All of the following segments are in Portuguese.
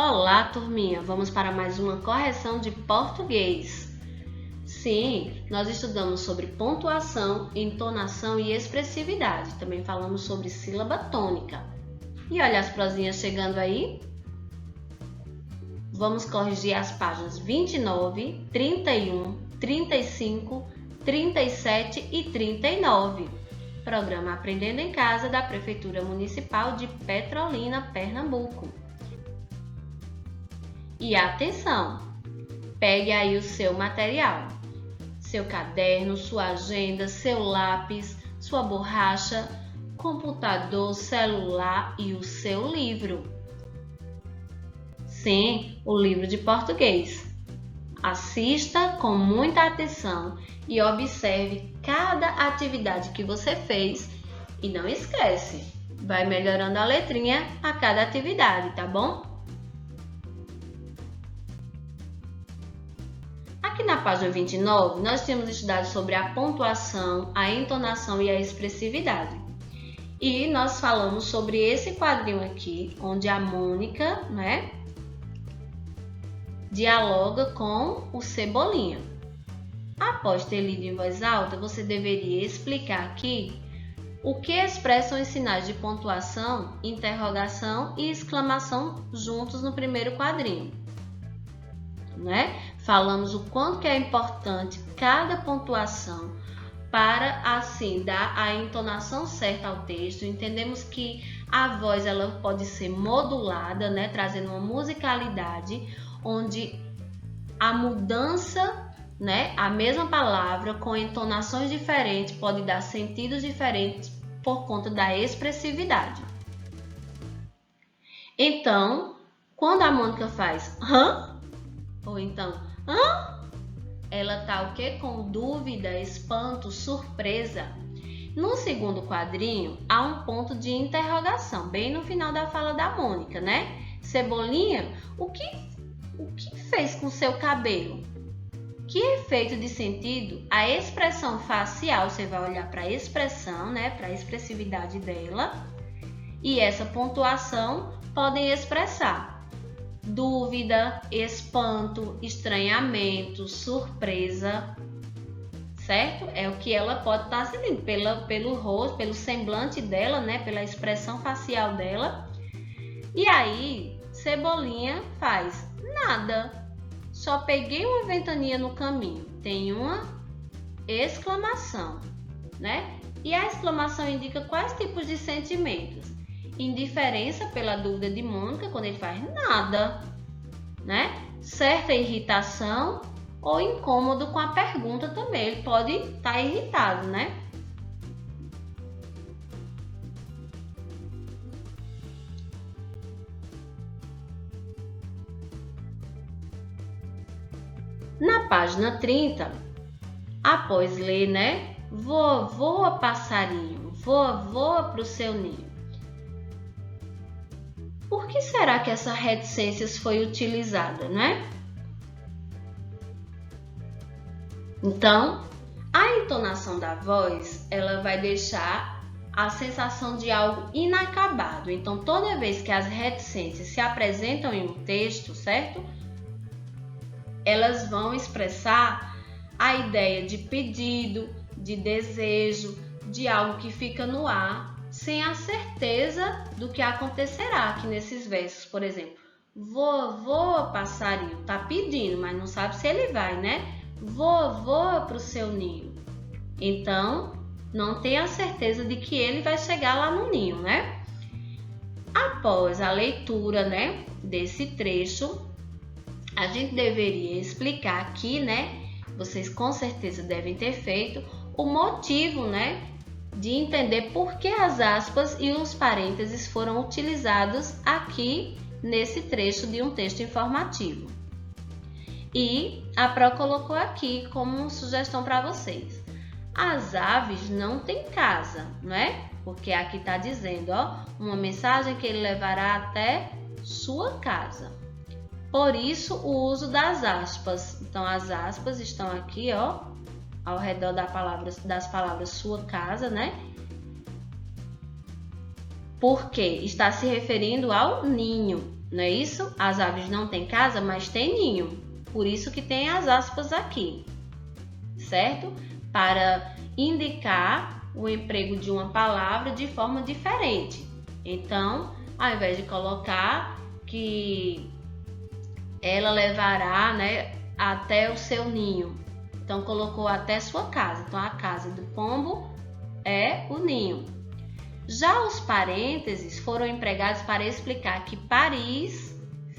Olá, turminha! Vamos para mais uma correção de português. Sim, nós estudamos sobre pontuação, entonação e expressividade. Também falamos sobre sílaba tônica. E olha as prosinhas chegando aí. Vamos corrigir as páginas 29, 31, 35, 37 e 39. Programa Aprendendo em Casa da Prefeitura Municipal de Petrolina, Pernambuco. E atenção, pegue aí o seu material, seu caderno, sua agenda, seu lápis, sua borracha, computador, celular e o seu livro. Sim, o livro de português. Assista com muita atenção e observe cada atividade que você fez e não esquece, vai melhorando a letrinha a cada atividade, tá bom? Aqui na página 29, nós temos estudado sobre a pontuação, a entonação e a expressividade. E nós falamos sobre esse quadrinho aqui, onde a Mônica, dialoga com o Cebolinha. Após ter lido em voz alta, você deveria explicar aqui o que expressam os sinais de pontuação, interrogação e exclamação juntos no primeiro quadrinho. Falamos o quanto que é importante cada pontuação para assim dar a entonação certa ao texto. Entendemos que a voz ela pode ser modulada, trazendo uma musicalidade onde a mudança, a mesma palavra com entonações diferentes pode dar sentidos diferentes por conta da expressividade. Então, quando a Mônica faz hã? Ou então hã? Ela tá o quê? Com dúvida, espanto, surpresa. No segundo quadrinho, há um ponto de interrogação, bem no final da fala da Mônica, Cebolinha, o que fez com seu cabelo? Que efeito de sentido a expressão facial, você vai olhar para a expressão, para a expressividade dela, e essa pontuação podem expressar dúvida, espanto, estranhamento, surpresa, certo? É o que ela pode estar sentindo pelo rosto, pelo semblante dela, pela expressão facial dela. E aí, Cebolinha faz nada. Só peguei uma ventania no caminho. Tem uma exclamação, E a exclamação indica quais tipos de sentimentos? Indiferença pela dúvida de Mônica, quando ele faz nada, Certa irritação ou incômodo com a pergunta também. Ele pode estar irritado, Na página 30, após ler, voa, voa passarinho, voa, voa para o seu ninho. Por que será que essa reticência foi utilizada, Então, a entonação da voz, ela vai deixar a sensação de algo inacabado. Então, toda vez que as reticências se apresentam em um texto, certo? Elas vão expressar a ideia de pedido, de desejo, de algo que fica no ar, sem a certeza do que acontecerá aqui nesses versos. Por exemplo, voa, voa passarinho, tá pedindo, mas não sabe se ele vai, Voa, voa para o seu ninho. Então, não tem a certeza de que ele vai chegar lá no ninho, Após a leitura, desse trecho, a gente deveria explicar aqui, Vocês com certeza devem ter feito o motivo, de entender por que as aspas e os parênteses foram utilizados aqui nesse trecho de um texto informativo. E a Pro colocou aqui como sugestão para vocês. As aves não têm casa, Porque aqui está dizendo, uma mensagem que ele levará até sua casa. Por isso, o uso das aspas. Então, as aspas estão aqui, ao redor das palavras sua casa, Porque está se referindo ao ninho. Não é isso? As aves não têm casa, mas têm ninho. Por isso que tem as aspas aqui, certo? Para indicar o emprego de uma palavra de forma diferente. Então, ao invés de colocar que ela levará, né, até o seu ninho, então colocou até sua casa. Então, a casa do pombo é o ninho. Já os parênteses foram empregados para explicar que Paris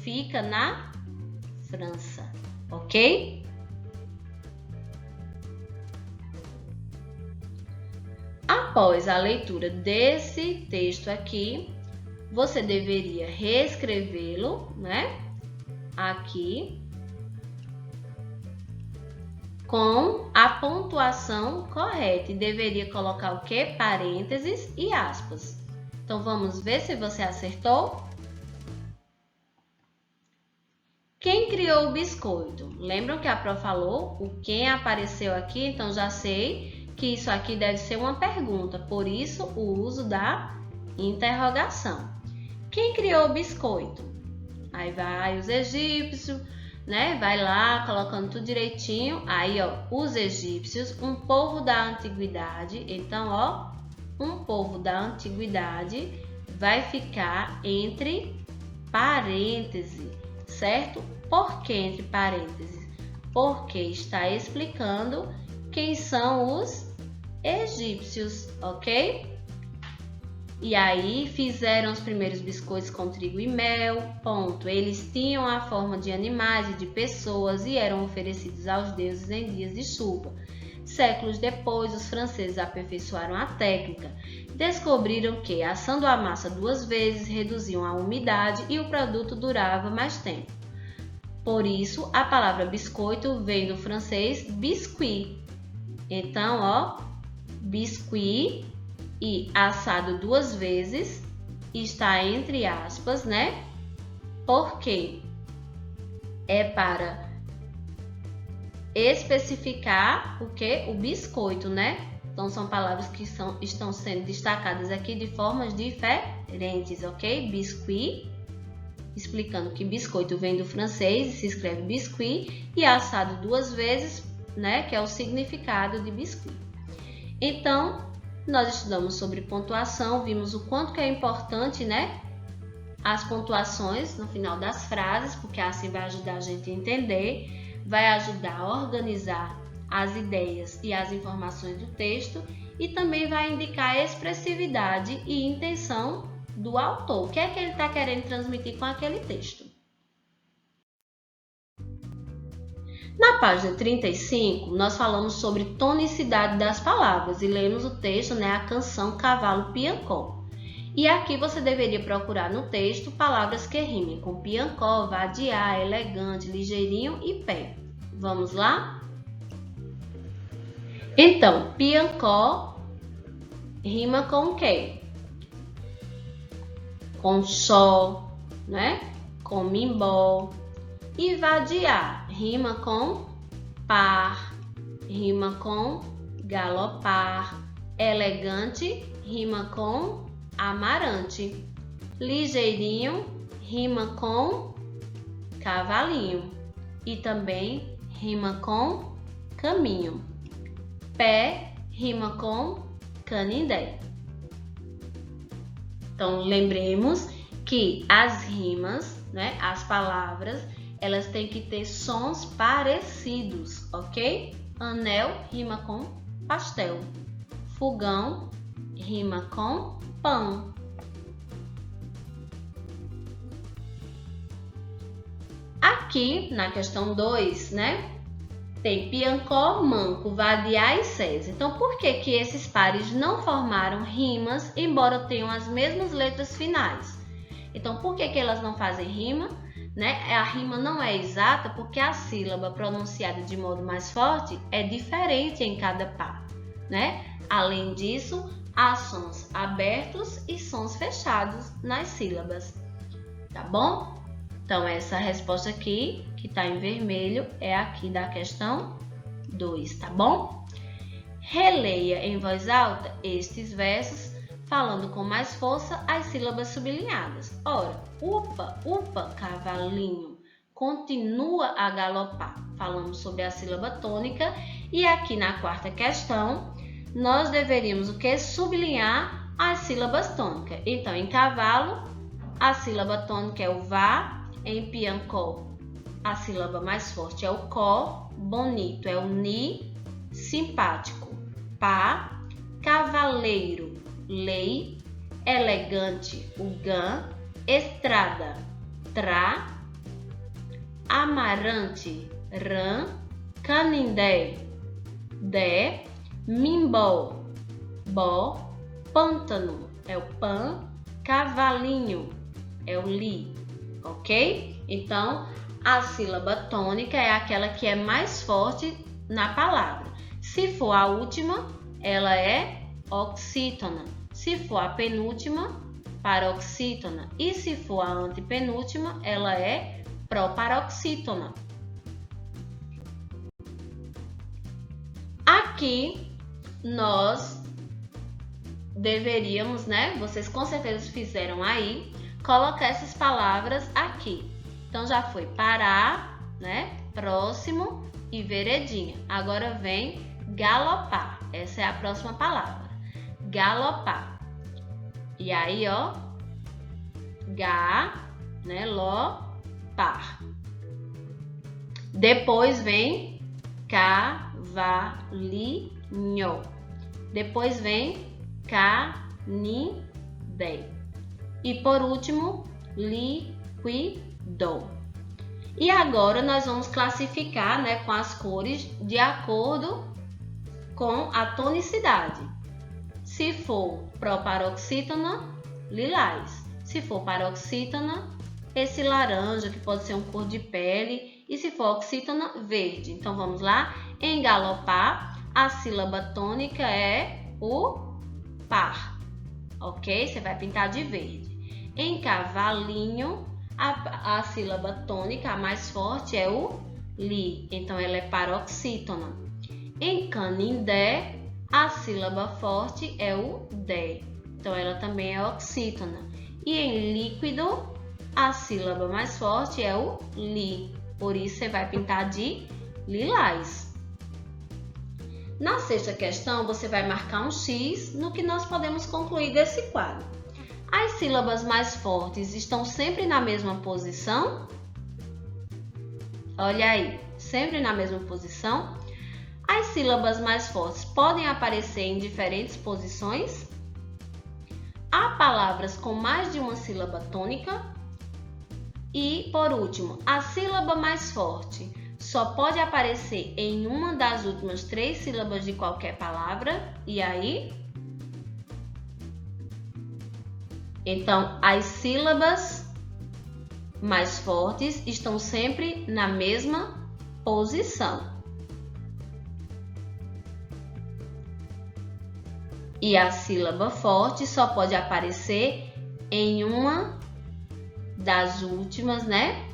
fica na França, ok? Após a leitura desse texto aqui, você deveria reescrevê-lo, né? Aqui, com a pontuação correta. E deveria colocar o quê? Parênteses e aspas. Então, vamos ver se você acertou? Quem criou o biscoito? Lembram que a Pro falou o quem apareceu aqui? Então, já sei que isso aqui deve ser uma pergunta. Por isso, o uso da interrogação. Quem criou o biscoito? Aí vai os egípcios, né? Vai lá colocando tudo direitinho. Aí, ó, os egípcios, um povo da antiguidade. Então, ó, um povo da antiguidade vai ficar entre parênteses, certo? Por que entre parênteses? Porque está explicando quem são os egípcios, ok? E aí fizeram os primeiros biscoitos com trigo e mel, ponto. Eles tinham a forma de animais e de pessoas e eram oferecidos aos deuses em dias de chuva. Séculos depois, os franceses aperfeiçoaram a técnica. Descobriram que, assando a massa 2 vezes, reduziam a umidade e o produto durava mais tempo. Por isso, a palavra biscoito vem do francês biscuit. Então, ó, biscuit e assado 2 vezes está entre aspas, né? Porque é para especificar o que? O biscoito, né? Então, são palavras que estão sendo destacadas aqui de formas diferentes, ok? Biscuit, explicando que biscoito vem do francês e se escreve biscuit, e assado 2 vezes, né? Que é o significado de biscuit. Então, nós estudamos sobre pontuação, vimos o quanto que é importante, né? As pontuações no final das frases, porque assim vai ajudar a gente a entender, vai ajudar a organizar as ideias e as informações do texto e também vai indicar a expressividade e intenção do autor. O que é que ele está querendo transmitir com aquele texto? Na página 35, nós falamos sobre tonicidade das palavras e lemos o texto, né, a canção Cavalo Piancó. E aqui você deveria procurar no texto palavras que rimem com piancó, vadiar, elegante, ligeirinho e pé. Vamos lá? Então, piancó rima com o quê? Com só, né? Com mimbó. E vadiar rima com par, rima com galopar. Elegante rima com amarante. Ligeirinho rima com cavalinho. E também rima com caminho. Pé rima com canindé. Então, lembremos que as rimas, né, as palavras, elas têm que ter sons parecidos, ok? Anel rima com pastel. Fogão rima com pão. Aqui, na questão 2, né? Tem piancó, manco, vadiar e césar. Então, por que que esses pares não formaram rimas, embora tenham as mesmas letras finais? Então, por que que elas não fazem rima? Né? A rima não é exata porque a sílaba pronunciada de modo mais forte é diferente em cada par, né? Além disso, há sons abertos e sons fechados nas sílabas, tá bom? Então, essa resposta aqui, que está em vermelho, é aqui da questão 2, tá bom? Releia em voz alta estes versos falando com mais força as sílabas sublinhadas. Ora, upa, upa, cavalinho, continua a galopar. Falamos sobre a sílaba tônica e aqui na quarta questão, nós deveríamos o que? Sublinhar as sílabas tônicas. Então, em cavalo, a sílaba tônica é o vá, em piancó, a sílaba mais forte é o có, bonito é o ni, simpático, pá, cavaleiro, lei, elegante, o gan, estrada, tra, amarante, ran, canindé, dé, mimbó, bó, pântano é o pan, cavalinho é o li, ok? Então, a sílaba tônica é aquela que é mais forte na palavra. Se for a última, ela é oxítona. Se for a penúltima, paroxítona. E se for a antepenúltima, ela é proparoxítona. Aqui, nós deveríamos, né? Vocês com certeza fizeram aí, colocar essas palavras aqui. Então, já foi parar, né? Próximo e veredinha. Agora vem galopar. Essa é a próxima palavra. Galopar. E aí, ó, ga, né? Lo, par. Depois vem cavalinho. Depois vem canindé. E por último, liquidou. E agora nós vamos classificar, né, com as cores de acordo com a tonicidade. Se for proparoxítona, lilás. Se for paroxítona, esse laranja, que pode ser um cor de pele. E se for oxítona, verde. Então vamos lá. Em galopar, a sílaba tônica é o par. Ok? Você vai pintar de verde. Em cavalinho, a sílaba tônica, a mais forte, é o li. Então ela é paroxítona. Em canindé, a sílaba forte é o dé. Então ela também é oxítona. E em líquido, a sílaba mais forte é o li. Por isso você vai pintar de lilás. Na sexta questão, você vai marcar um X no que nós podemos concluir desse quadro. As sílabas mais fortes estão sempre na mesma posição? Olha aí, sempre na mesma posição. As sílabas mais fortes podem aparecer em diferentes posições? Há palavras com mais de uma sílaba tônica? E, por último, a sílaba mais forte só pode aparecer em uma das últimas 3 sílabas de qualquer palavra? E aí? Então, as sílabas mais fortes estão sempre na mesma posição. E a sílaba forte só pode aparecer em uma das últimas, né,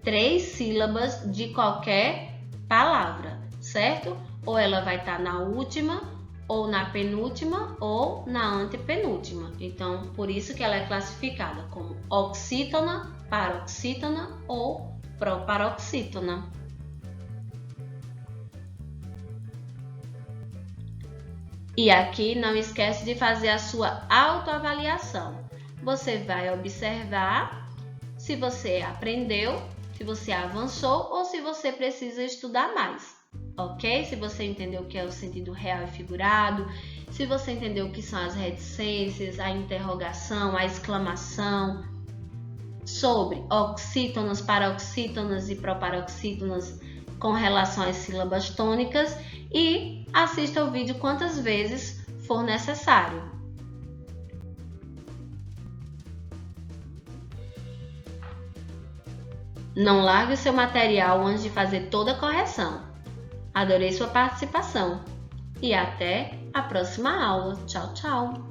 3 sílabas de qualquer palavra, certo? Ou ela vai estar na última, ou na penúltima, ou na antepenúltima. Então, por isso que ela é classificada como oxítona, paroxítona ou proparoxítona. E aqui não esquece de fazer a sua autoavaliação. Você vai observar se você aprendeu, se você avançou ou se você precisa estudar mais, ok? Se você entendeu o que é o sentido real e figurado, se você entendeu o que são as reticências, a interrogação, a exclamação, sobre oxítonas, paroxítonas e proparoxítonas com relação às sílabas tônicas e assista o vídeo quantas vezes for necessário. Não largue o seu material antes de fazer toda a correção. Adorei sua participação e até a próxima aula. Tchau, tchau!